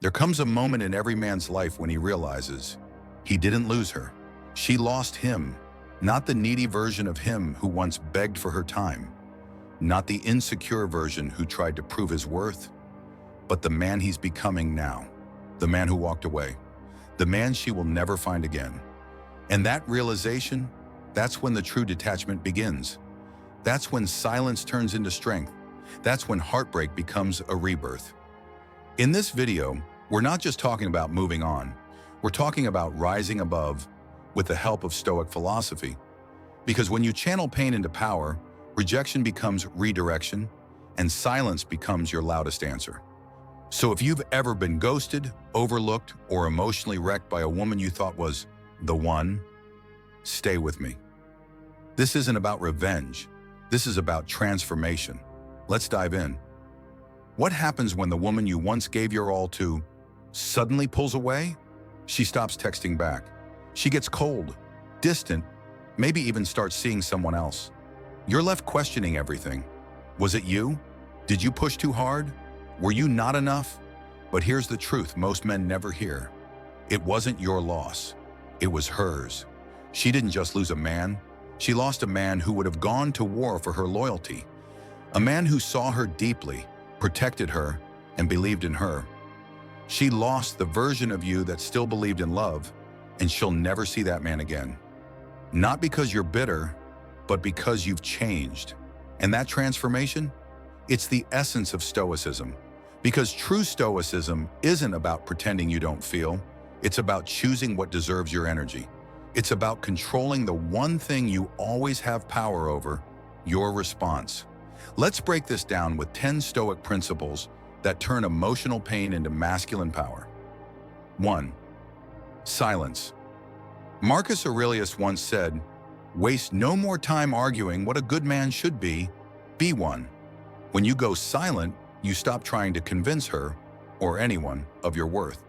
There comes a moment in every man's life when he realizes he didn't lose her. She lost him, not the needy version of him who once begged for her time, not the insecure version who tried to prove his worth, but the man he's becoming now, the man who walked away, the man she will never find again. And that realization, that's when the true detachment begins. That's when silence turns into strength. That's when heartbreak becomes a rebirth. In this video, we're not just talking about moving on. We're talking about rising above with the help of Stoic philosophy. Because when you channel pain into power, rejection becomes redirection, and silence becomes your loudest answer. So if you've ever been ghosted, overlooked, or emotionally wrecked by a woman you thought was the one, stay with me. This isn't about revenge. This is about transformation. Let's dive in. What happens when the woman you once gave your all to suddenly pulls away? She stops texting back. She gets cold, distant, maybe even starts seeing someone else. You're left questioning everything. Was it you? Did you push too hard? Were you not enough? But here's the truth most men never hear. It wasn't your loss. It was hers. She didn't just lose a man. She lost a man who would have gone to war for her loyalty. A man who saw her deeply, protected her, and believed in her. She lost the version of you that still believed in love, and she'll never see that man again. Not because you're bitter, but because you've changed. And that transformation? It's the essence of Stoicism. Because true Stoicism isn't about pretending you don't feel. It's about choosing what deserves your energy. It's about controlling the one thing you always have power over, your response. Let's break this down with 10 Stoic principles that turn emotional pain into masculine power. 1. Silence. Marcus Aurelius once said, "Waste no more time arguing what a good man should be one." When you go silent, you stop trying to convince her, or anyone, of your worth.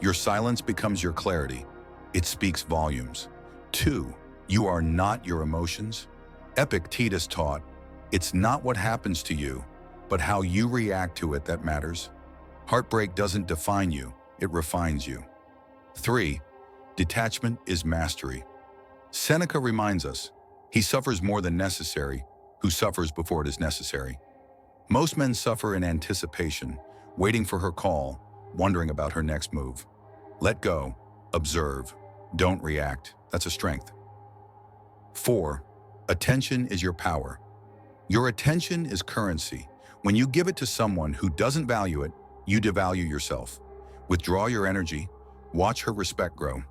Your silence becomes your clarity. It speaks volumes. 2. You are not your emotions. Epictetus taught, it's not what happens to you, but how you react to it that matters. Heartbreak doesn't define you, it refines you. 3. Detachment is mastery. Seneca reminds us, he suffers more than necessary, who suffers before it is necessary. Most men suffer in anticipation, waiting for her call, wondering about her next move. Let go, observe, don't react. That's a strength. 4. Attention is your power. Your attention is currency. When you give it to someone who doesn't value it, you devalue yourself. Withdraw your energy, watch her respect grow.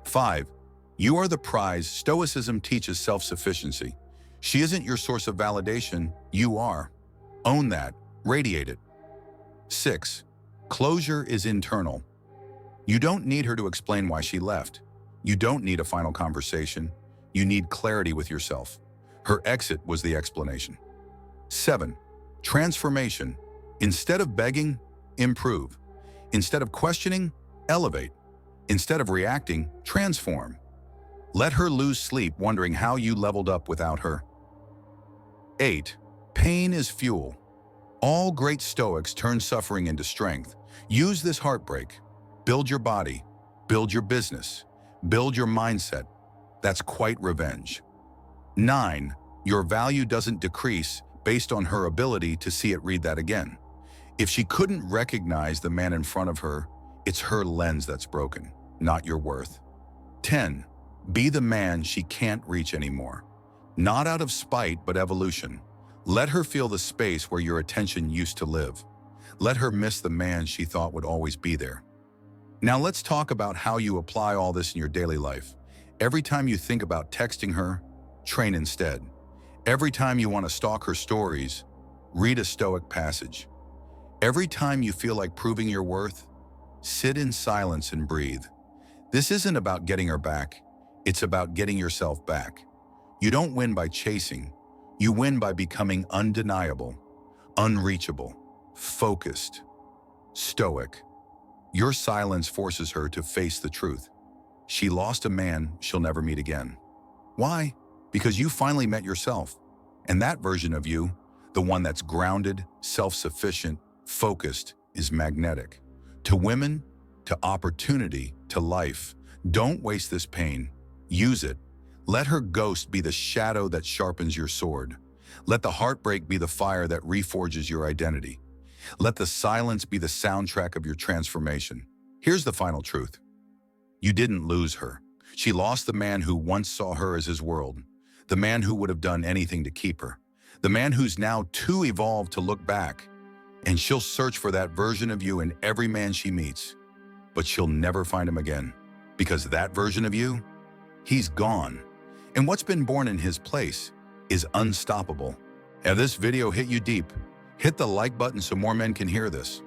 5. You are the prize. Stoicism teaches self-sufficiency. She isn't your source of validation, you are. Own that, radiate it. 6. Closure is internal. You don't need her to explain why she left. You don't need a final conversation. You need clarity with yourself. Her exit was the explanation. 7. Transformation. Instead of begging, improve. Instead of questioning, elevate. Instead of reacting, transform. Let her lose sleep wondering how you leveled up without her. 8. Pain is fuel. All great Stoics turn suffering into strength. Use this heartbreak. Build your body. Build your business. Build your mindset. That's quite revenge. 9. Your value doesn't decrease based on her ability to see it. Read that again. If she couldn't recognize the man in front of her, it's her lens that's broken, not your worth. 10. Be the man she can't reach anymore. Not out of spite, but evolution. Let her feel the space where your attention used to live. Let her miss the man she thought would always be there. Now let's talk about how you apply all this in your daily life. Every time you think about texting her, train instead. Every time you want to stalk her stories, read a Stoic passage. Every time you feel like proving your worth, sit in silence and breathe. This isn't about getting her back. It's about getting yourself back. You don't win by chasing. You win by becoming undeniable, unreachable, focused, Stoic. Your silence forces her to face the truth. She lost a man she'll never meet again. Why? Because you finally met yourself. And that version of you, the one that's grounded, self-sufficient, focused, is magnetic. To women, to opportunity, to life. Don't waste this pain. Use it. Let her ghost be the shadow that sharpens your sword. Let the heartbreak be the fire that reforges your identity. Let the silence be the soundtrack of your transformation. Here's the final truth. You didn't lose her. She lost the man who once saw her as his world, the man who would have done anything to keep her, the man who's now too evolved to look back. And she'll search for that version of you in every man she meets, but she'll never find him again, because that version of you, he's gone. And what's been born in his place is unstoppable. If this video hit you deep, hit the like button so more men can hear this.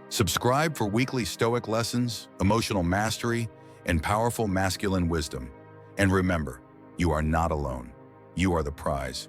Subscribe for weekly Stoic lessons, emotional mastery, and powerful masculine wisdom. And remember, you are not alone. You are the prize.